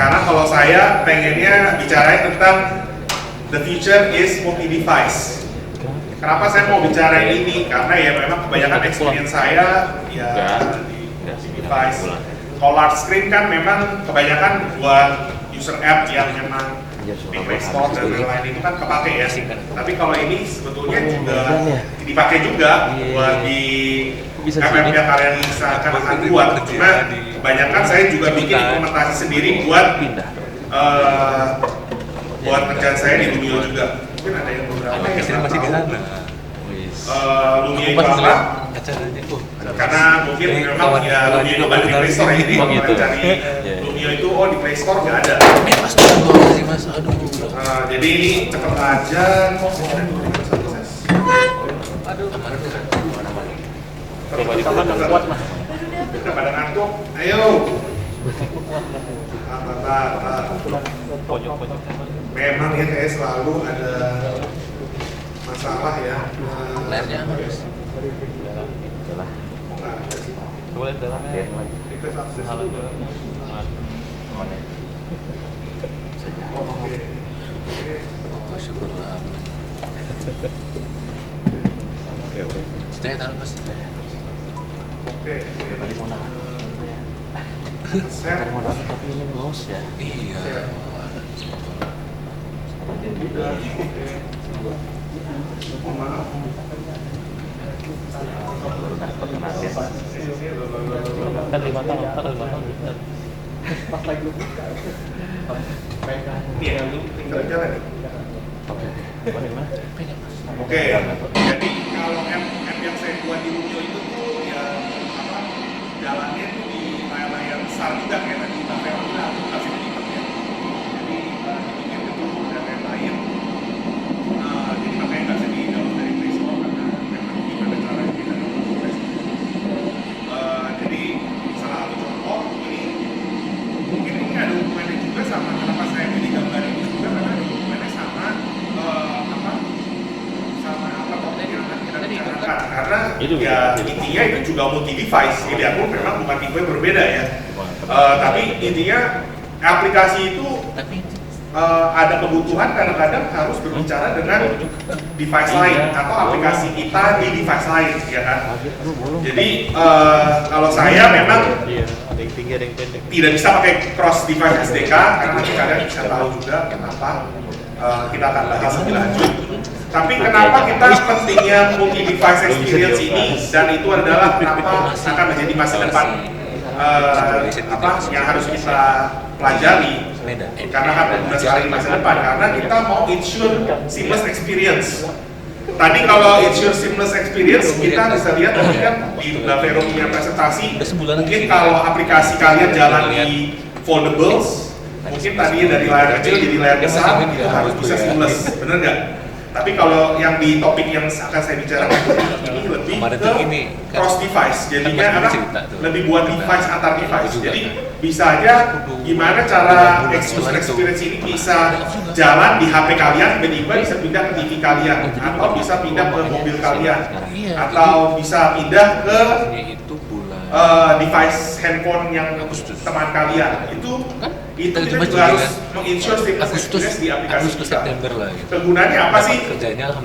Karena kalau saya pengennya bicara tentang the future is multi-device. Kenapa saya mau bicara ini? Karena ya memang kebanyakan experience saya ya di device. Kalau large screen kan memang kebanyakan buat user app yang memang di Play Store dan lain-lain itu kan kepake ya. Tapi kalau ini sebetulnya juga dipakai juga buat di app yang kalian misalkan akan buat. Cuma kebanyakan saya juga bikin implementasi sendiri buat buat kerjaan saya di Lumio juga. Mungkin ada yang beberapa yang masih di sana. Lumio itu apa? Karena mungkin memang ya Lumio itu di Play Store ya, jadi kalau cari Lumio itu di Play Store nggak ada. Mas, aduh. Jadi ini cepet aja. Aduh. Udah pada ngantuk, ayo. Memang ya kayak selalu ada masalah ya. Layarnya boleh dalamnya oh, syukurlah. Stay taruh Mas. Oke. tadi mau nanya Saya tadi mau nanya tapi ini loss ya. Iya. mohon maaf. Kan 5 tahun, bener. Iya, tinggal jalan. Oke, bagaimana? Oke, jadi kalau app yang saya buat di Lumio itu tuh ya apa jalannya tuh di layar besar juga kayak tadi Mbak Vera bilang, aku kasih lipat ya. Jadi dibikin dulu dan lain-lain. Jadi makanya nggak bisa di-download dari Play Store karena memang gimana caranya kita download dari Play Store. Jadi salah satu contoh ini mungkin ini ada hubungannya juga sama kenapa saya pilih gambar ini juga karena ada hubungannya sama apa topik yang akan kita bicarakan karena Itu ya intinya itu juga multi device jadi aku memang bukan tipe yang berbeda ya tapi intinya aplikasi itu ada kebutuhan kadang-kadang harus berbicara dengan device lain atau aplikasi kita di device lain ya kan jadi kalau saya memang Ada yang tinggi, ada yang pendek. tidak bisa pakai cross device SDK karena nanti kalian bisa tahu juga kenapa kita akan bahas lebih lanjut. Tapi kenapa kita pentingnya multi device experience ini dan itu adalah kenapa akan menjadi masa depan yang harus kita pelajari karena akan berguna sekali di masa depan karena kita mau ensure seamless experience. Tadi kalau ensure seamless experience kita bisa lihat tadi kan di Mbak Vero punya presentasi mungkin kalau aplikasi kalian jalan di foldables mungkin tadinya dari layar kecil jadi layar besar itu harus bisa seamless, bener nggak? Tapi kalau yang di topik yang akan saya bicarakan ini lebih ke cross device, jadinya apa? Lebih buat device antar device. Jadi bisa aja gimana cara user experience ini bisa jalan di HP kalian, tiba-tiba bisa pindah ke TV kalian, atau bisa pindah ke mobil kalian, atau bisa pindah ke device handphone yang teman kalian. Itu kita juga harus menginsure seamless experience di aplikasi kita. Kegunaannya apa sih?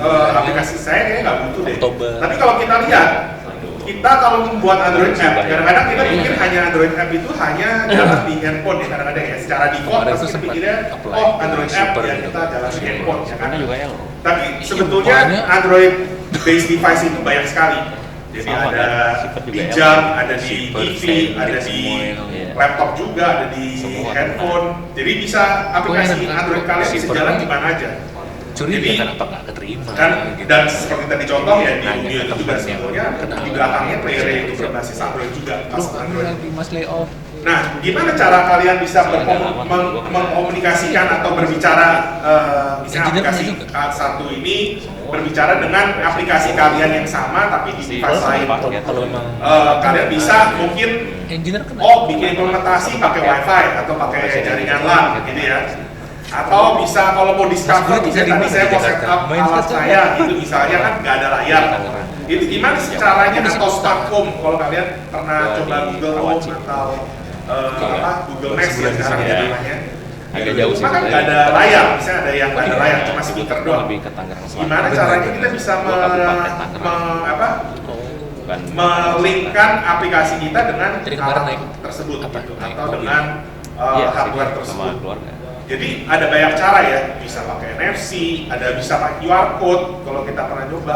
Aplikasi saya kayaknya nggak butuh deh. Tapi kalau kita lihat, kita kalau membuat Android app, kadang-kadang kita pikir hanya Android app itu hanya jalan di handphone ya kadang-kadang ya. Secara default pasti kita pikirnya, oh Android app ya kita jalan di handphone ya kan. Tapi sebetulnya Android based device itu banyak sekali. Jadi ada di jam, ada di TV, ada di laptop juga, ada di handphone. Jadi bisa aplikasi Android kalian bisa jalan di mana aja. Jadi kenapa nggak keterima? Dan seperti tadi contoh ya di Lumio itu juga sebetulnya di belakangnya player itu berbasis Android juga, Android. Mas layout. Nah, gimana cara kalian bisa mengkomunikasikan atau berbicara misalnya aplikasi satu ini berbicara dengan aplikasi kalian yang sama tapi di device lain. Kalian bisa mungkin bikin implementasi pakai WiFi atau pakai jaringan LAN gitu ya. Atau bisa kalau mau discover, misalnya tadi saya mau setup alat saya, itu misalnya kan nggak ada layar. Itu gimana sih caranya atau smart home kalau kalian pernah coba Google Home atau Google Maps ya sekarang ya namanya. Agak jauh sih Cuma kan sebenarnya. nggak ada layar, misalnya ada yang nggak ada layar, cuma speaker doang. Lebih ke Tangerang Selatan. Gimana caranya kita bisa Gua Kabupaten Tangerang. Bukan melingkan aplikasi kita dengan Jadi kemarin alat naik tersebut apa? gitu, Naik atau mobil. dengan Iya, hardware sama tersebut. keluarga. Jadi ada banyak cara ya, bisa pakai NFC, ada bisa pakai QR code kalau kita pernah coba,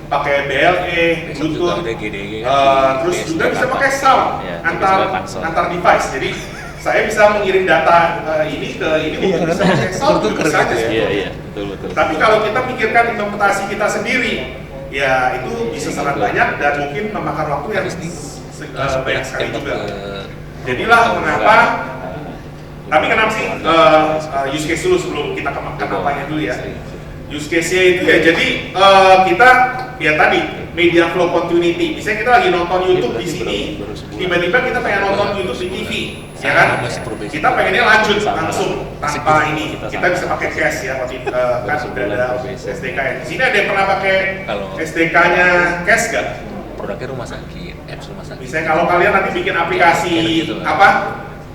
pakai BLE, Besok juga Bluetooth, ada GDG terus BSD juga bisa Jakarta. pakai sound Iya, antar juga pansel. antar device. Jadi saya bisa mengirim data ini ke ini, mungkin bisa pakai sound Itu juga keren bisa gitu aja. ya. Iya, betul. Tapi kalau kita mikirkan implementasi kita sendiri, ya itu bisa sangat banyak dan mungkin memakan waktu yang banyak sekali juga. Jadilah mengapa, tapi kenapa sih use case dulu sebelum kita ke kenapanya dulu ya. Use case-nya itu ya jadi kita ya tadi media flow continuity. Misalnya kita lagi nonton YouTube di sini, tiba-tiba kita pengen nonton YouTube di TV, ya kan? Kita pengennya lanjut langsung tanpa ini. Kita bisa pakai cache ya, waktu kan sudah ada SDK ya. Di sini ada yang pernah pakai SDK-nya cache nggak? Produknya rumah sakit, apps rumah sakit. Misalnya kalau kalian nanti bikin aplikasi apa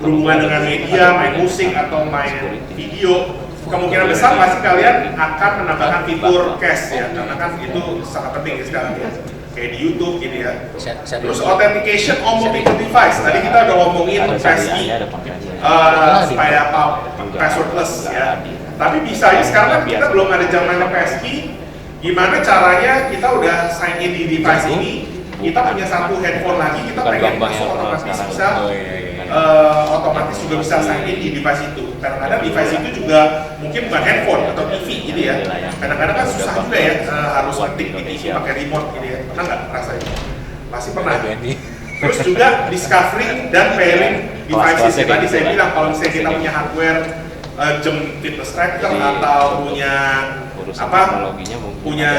berhubungan dengan media, main musik atau main video, kemungkinan besar pasti kalian akan menambahkan fitur cache ya, karena kan itu sangat penting ya sekarang ya, kayak di YouTube gitu ya. Terus authentication on multiple device, tadi kita udah ngomongin passkey supaya passwordless ya. Tapi bisa ya sekarang kan kita belum ada zamannya passkey. Gimana caranya kita udah sign in di device ini, kita punya satu handphone lagi, kita pengen masuk otomatis bisa otomatis juga bisa sign in di device itu. Kadang-kadang device itu juga mungkin bukan handphone atau TV gitu ya. Kadang-kadang kan susah juga ya, harus ngetik di TV pakai remote gitu ya. Pernah nggak rasanya? Pasti pernah. Terus juga discovery dan pairing devices. Tadi saya bilang kalau misalnya kita punya hardware jam fitness tracker atau punya punya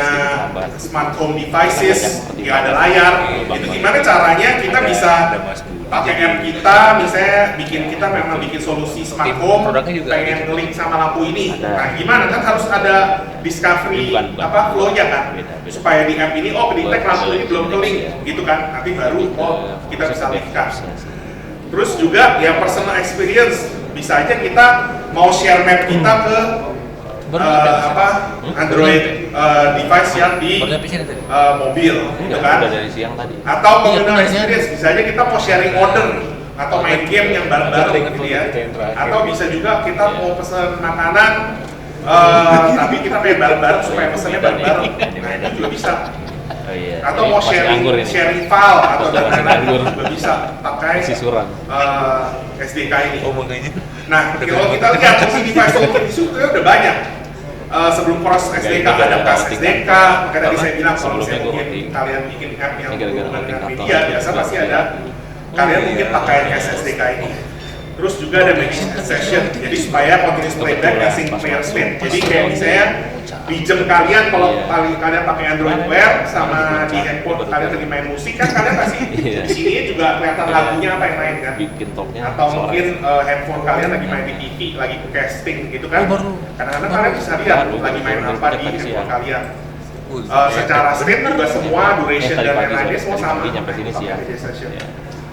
smart home devices, ya ada layar. Itu gimana caranya kita bisa pakai app kita, misalnya kita memang bikin solusi smart home, pengen link sama lampu ini. Nah, gimana kan harus ada discovery flow-nya kan, supaya di app ini detect lampu ini belum ke link, gitu kan. Nanti baru kita bisa linkkan. Terus juga ya personal experience, bisa aja kita mau share map kita ke Android device yang di mobil, gitu kan? Atau pengguna experience, bisa aja kita mau sharing order atau main game yang bareng-bareng gitu ya. Atau bisa juga kita mau pesan makanan, tapi kita pengen bareng-bareng supaya pesannya bareng-bareng. Nah itu juga bisa. Atau mau sharing file atau lain-lain juga bisa pakai SDK ini. Nah kalau kita lihat fungsi device itu udah banyak. Sebelum proses SDK ada kas SDK, makanya tadi saya bilang kalau misalnya mungkin kalian bikin app yang berhubungan dengan media, biasa pasti ada kalian mungkin pakai kas SDK ini. Terus juga ada manage session, jadi supaya continuous playback dan sync player state. Jadi kayak misalnya di jam kalian kalau kalian pakai Android Wear sama di handphone kalian lagi main musik kan kalian pasti di sini juga kelihatan lagunya apa yang main kan. Atau mungkin handphone kalian lagi main di TV, lagi casting gitu kan. Kadang-kadang kalian bisa lihat lagi main apa di handphone kalian. Secara state juga semua duration dan lain-lainnya semua sama. Media session.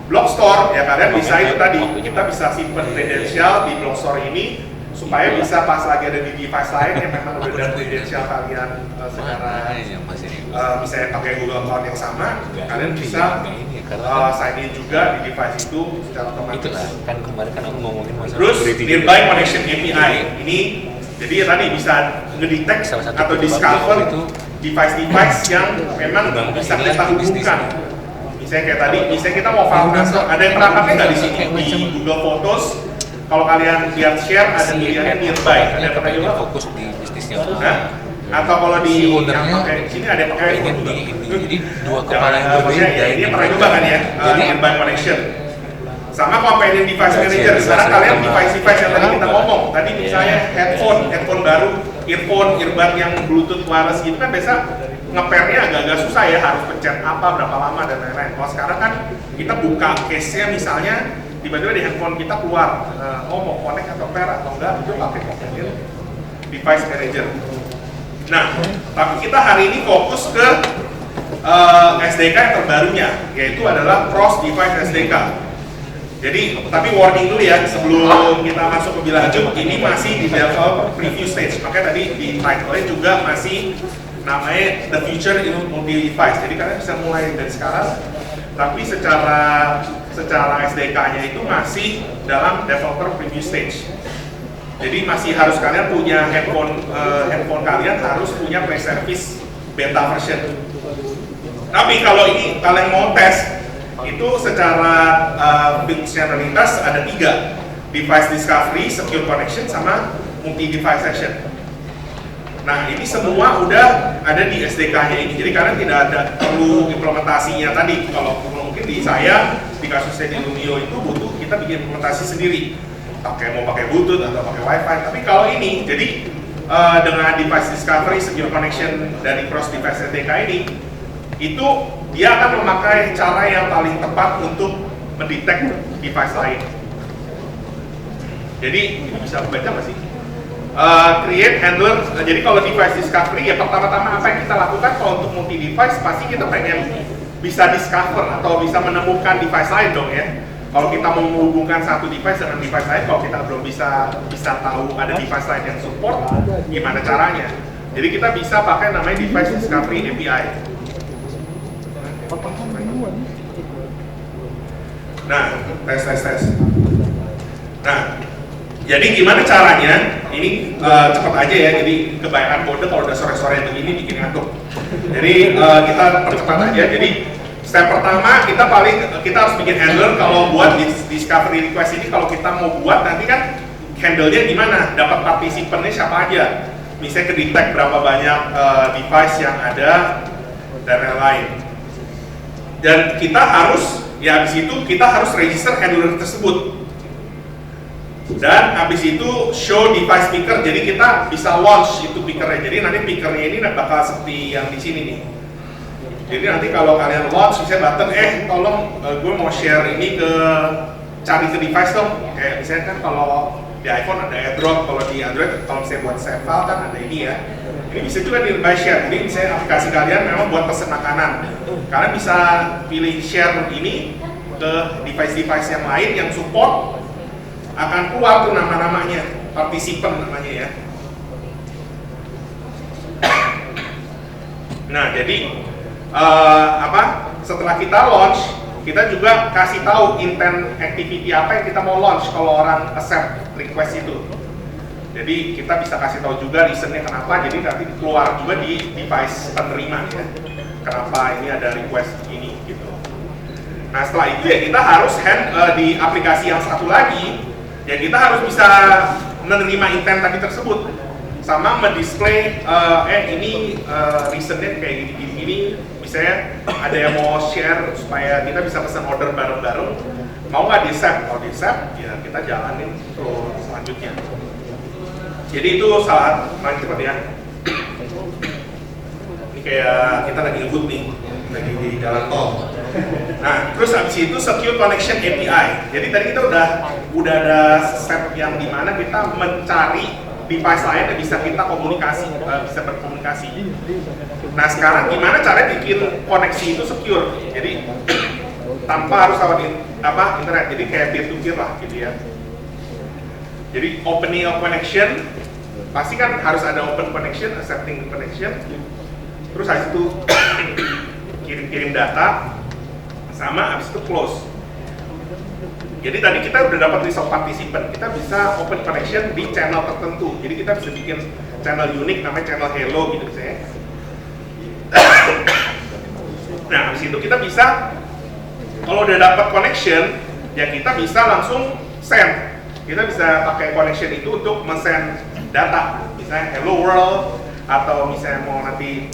Block Store ya kalian bisa itu tadi kita bisa simpen kredensial di Block Store ini supaya bisa pas lagi ada di device lain yang memang udah ada kredensial kalian secara misalnya pakai Google Account yang sama kalian bisa sign in juga di device itu secara otomatis. Itulah kan kemarin kan aku ngomongin masalah Terus Nearby Connection API ini jadi ya tadi bisa ngedetect atau discover device-device yang memang bisa kita hubungkan. Misalnya kayak tadi, misalnya kita mau file transfer, ada yang pernah pakai nggak di sini di Google Photos? Kalau kalian lihat share ada pilihannya Nearby, ada yang pernah juga fokus di bisnisnya. Atau kalau di yang pakai sini ada yang pakai jadi dua kepala yang berbeda. Ya, ini pernah juga kan ya, Nearby Connection. Sama companion device manager. Sekarang kalian device-device yang tadi kita ngomong, tadi misalnya headphone baru, earbud yang Bluetooth wireless gitu kan biasa nge-pair-nya agak-agak susah ya, harus pencet apa, berapa lama dan lain-lain. Kalau sekarang kan kita buka case-nya misalnya, tiba-tiba di handphone kita keluar, mau connect atau pair atau enggak, itu pakai companion device manager. Nah, tapi kita hari ini fokus ke SDK yang terbarunya, yaitu adalah Cross Device SDK. Jadi, tapi warning dulu ya, sebelum kita masuk lebih lanjut, ini masih di develop preview stage. Makanya tadi di title-nya juga masih namanya The Future in Multi-Device. Jadi kalian bisa mulai dari sekarang, tapi secara SDK-nya itu masih dalam developer preview stage. Jadi masih harus kalian punya handphone kalian harus punya pre-service beta version. Tapi kalau ini kalian mau tes, itu secara functionalitas ada 3, device discovery, secure connection, sama multi-device session. Nah ini semua udah ada di SDK-nya ini, jadi kalian tidak ada perlu implementasinya tadi. Kalau mungkin di saya, di kasusnya di Lumio itu butuh kita bikin implementasi sendiri, mau pakai Bluetooth atau pakai Wi-Fi. Tapi kalau ini, jadi dengan device discovery, secure connection dari cross device SDK ini, itu dia akan memakai cara yang paling tepat untuk mendetek device lain. Jadi ini bisa baca nggak sih? Create handler. Jadi kalau device discovery ya pertama-tama apa yang kita lakukan kalau untuk multi device pasti kita pengen bisa discover atau bisa menemukan device lain dong ya. Kalau kita mau menghubungkan satu device dengan device lain, kalau kita belum bisa tahu ada device lain yang support, gimana caranya? Jadi kita bisa pakai namanya device discovery API. Nah, tes. Nah, jadi gimana caranya? Ini cepat aja ya. Jadi kebanyakan kode kalau udah sore-sore begini bikin ngantuk. Jadi kita percepat aja. Jadi step pertama kita harus bikin handler. Kalau buat discovery request ini, kalau kita mau buat nanti kan handle-nya gimana? Dapat partisipannya siapa aja? Misalnya ke-detect berapa banyak device yang ada dan lain-lain. Dan kita harus, ya habis itu kita harus register handler tersebut. Dan habis itu show device picker, jadi kita bisa launch itu pickernya. Jadi nanti pickernya ini bakal seperti yang di sini nih. Jadi nanti kalau kalian launch, misalnya button, tolong gue mau share ini cari ke device dong. Kayak misalnya kan kalau di iPhone ada AirDrop, kalau di Android kalau misalnya buat save file kan ada ini ya. Ini bisa juga di by share. Jadi misalnya aplikasi kalian memang buat pesen makanan, kalian bisa pilih share ini ke device-device yang lain yang support, akan keluar tuh nama-namanya, partisipan namanya ya. Nah jadi setelah kita launch, kita juga kasih tahu intent activity apa yang kita mau launch kalau orang accept request itu. Jadi kita bisa kasih tahu juga reasonnya kenapa, jadi nanti keluar juga di device penerima ya, kenapa ini ada request ini gitu. Nah setelah itu ya kita harus di aplikasi yang satu lagi, ya kita harus bisa menerima intent tadi tersebut, sama mendisplay ini reasonnya kayak gini, misalnya ada yang mau share supaya kita bisa pesan order bareng-bareng, mau nggak di-accept? Kalau di-accept ya kita jalanin flow selanjutnya. Jadi itu saat paling cepat ya. Ini kayak kita lagi ngebut nih, lagi di jalan tol. Nah, terus habis itu secure connection API. Jadi tadi kita udah ada step yang dimana kita mencari device lain yang bisa kita bisa berkomunikasi. Nah, sekarang gimana cara bikin koneksi itu secure? Jadi tanpa harus lewat internet. Jadi kayak peer to peer lah gitu ya. Jadi opening of connection, pasti kan harus ada open connection, accepting the connection. Terus habis itu kirim data, sama habis itu close. Jadi tadi kita udah dapat list of participant, kita bisa open connection di channel tertentu. Jadi kita bisa bikin channel unik namanya channel hello gitu misalnya. Nah habis itu kita bisa, kalau udah dapat connection, ya kita bisa langsung send. Kita bisa pakai connection itu untuk men-send data, misalnya hello world, atau misalnya mau nanti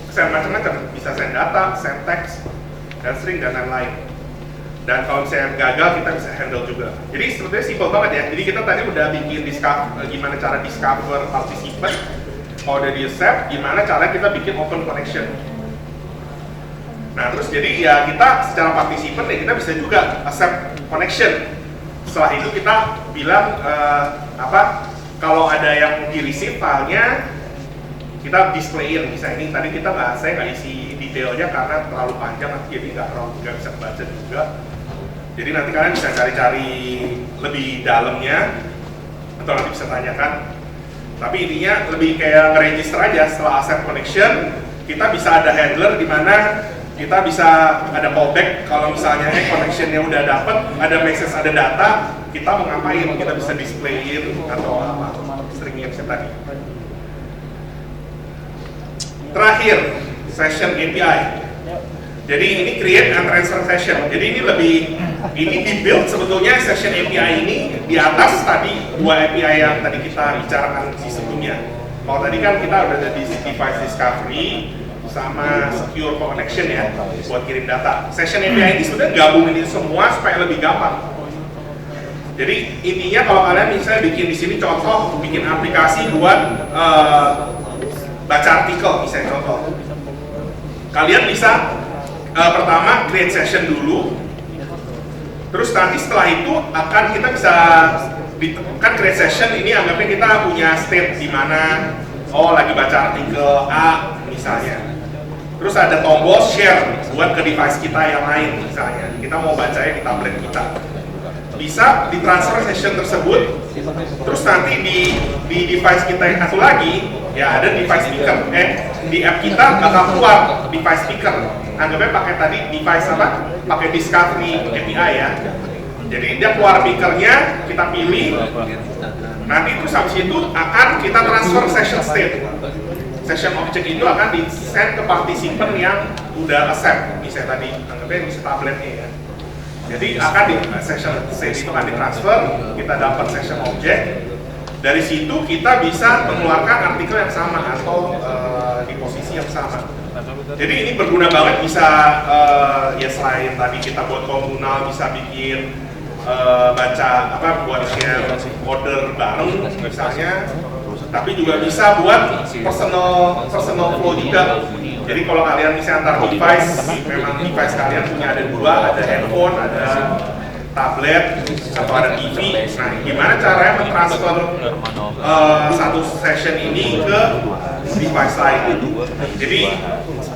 send macam-macam, bisa send data, send text, dan string, dan lain-lain. Dan kalau misalnya gagal, kita bisa handle juga. Jadi sebetulnya simple banget ya. Jadi kita tadi udah bikin gimana cara discover participant, kalau udah di-accept, gimana cara kita bikin open connection. Nah terus jadi ya kita secara participant ya kita bisa juga accept connection. Setelah itu kita bilang kalau ada yang di-receive filenya kita displayin. Misalnya ini tadi saya nggak isi detailnya karena terlalu panjang, jadi nggak bisa baca juga. Jadi nanti kalian bisa cari-cari lebih dalamnya atau nanti bisa tanyakan. Tapi intinya lebih kayak nge-register aja setelah accept connection, kita bisa ada handler di mana kita bisa ada callback kalau misalnya connectionnya udah dapet, ada message, ada data, kita mau ngapain, kita bisa displayin atau apa, seringnya bisa tadi. Terakhir, session API. Jadi ini create and transfer session. Jadi ini di-build sebetulnya session API ini di atas tadi dua API yang tadi kita bicarakan di sebelumnya. Kalau tadi kan kita udah ada di device discovery sama secure connection ya buat kirim data. Session API ini sudah gabungin ini semua supaya lebih gampang. Jadi intinya kalau kalian misalnya bikin di sini contoh bikin aplikasi buat baca artikel misalnya contoh. Kalian bisa pertama create session dulu, terus nanti setelah itu akan kita bisa kan create session ini anggapnya kita punya state di mana lagi baca artikel A misalnya, terus ada tombol share buat ke device kita yang lain misalnya kita mau bacanya di tablet kita, bisa ditransfer session tersebut, terus nanti di device kita yang satu lagi ya ada device speaker, di app kita bakal keluar device speaker. Anggapnya pakai tadi device apa? Pakai Discovery API ya. Jadi dia keluar speakernya, kita pilih. Nanti terus habis itu akan kita transfer session state. Session object itu akan di-send ke participant yang udah accept. Misalnya tadi, anggapnya bisa tabletnya ya. Jadi akan di session state itu akan ditransfer, kita dapat session object. Dari situ kita bisa mengeluarkan artikel yang sama atau di posisi yang sama. Jadi ini berguna banget, bisa ya selain tadi kita buat komunal, bisa bikin baca buat share order bareng misalnya, tapi juga bisa buat personal flow juga. Jadi kalau kalian misalnya antar device, memang device kalian punya ada dua, ada handphone, ada tablet, atau ada TV. Nah, gimana caranya mentransfer satu session ini ke device lain? Jadi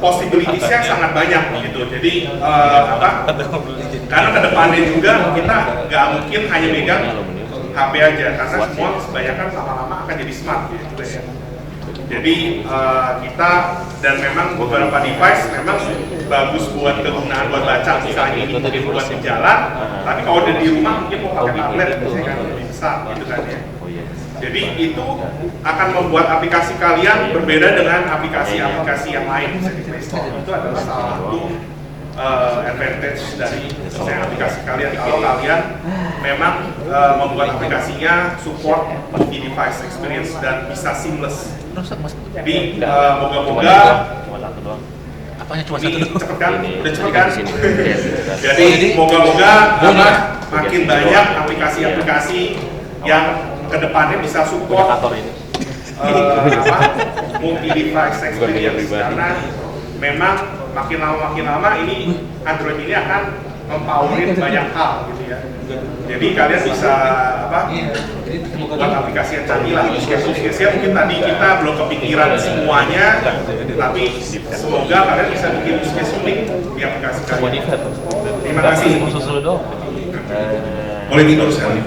possibilities-nya sangat banyak gitu. Jadi karena kedepannya juga kita nggak mungkin hanya megang HP aja, karena semua kebanyakan lama-lama akan jadi smart gitu ya. Jadi kita dan memang beberapa device memang bagus buat kegunaan buat baca, misalnya ini mungkin buat di jalan, tapi kalau udah di rumah mungkin mau pakai tablet misalnya kan lebih besar gitu kan ya. Jadi itu akan membuat aplikasi kalian berbeda dengan aplikasi-aplikasi yang lain bisa di Play Store. Itu adalah salah satu advantage dari aplikasi kalian kalau kalian memang membuat aplikasinya support multi-device experience dan bisa seamless. Jadi moga-moga apanya cuma ini satu cepet kan? Udah cepet kan? Jadi moga-moga makin banyak aplikasi-aplikasi yang kedepannya bisa support multi-device experience, karena memang makin lama ini Android ini akan mempowerin banyak hal gitu ya. Jadi kalian bisa buat aplikasi yang canggih lah. Use case-nya mungkin tadi kita belum kepikiran semuanya, tapi semoga kalian bisa bikin use case unik di aplikasi kalian. Terima kasih. Khusus lu dong. Boleh tidur sekarang.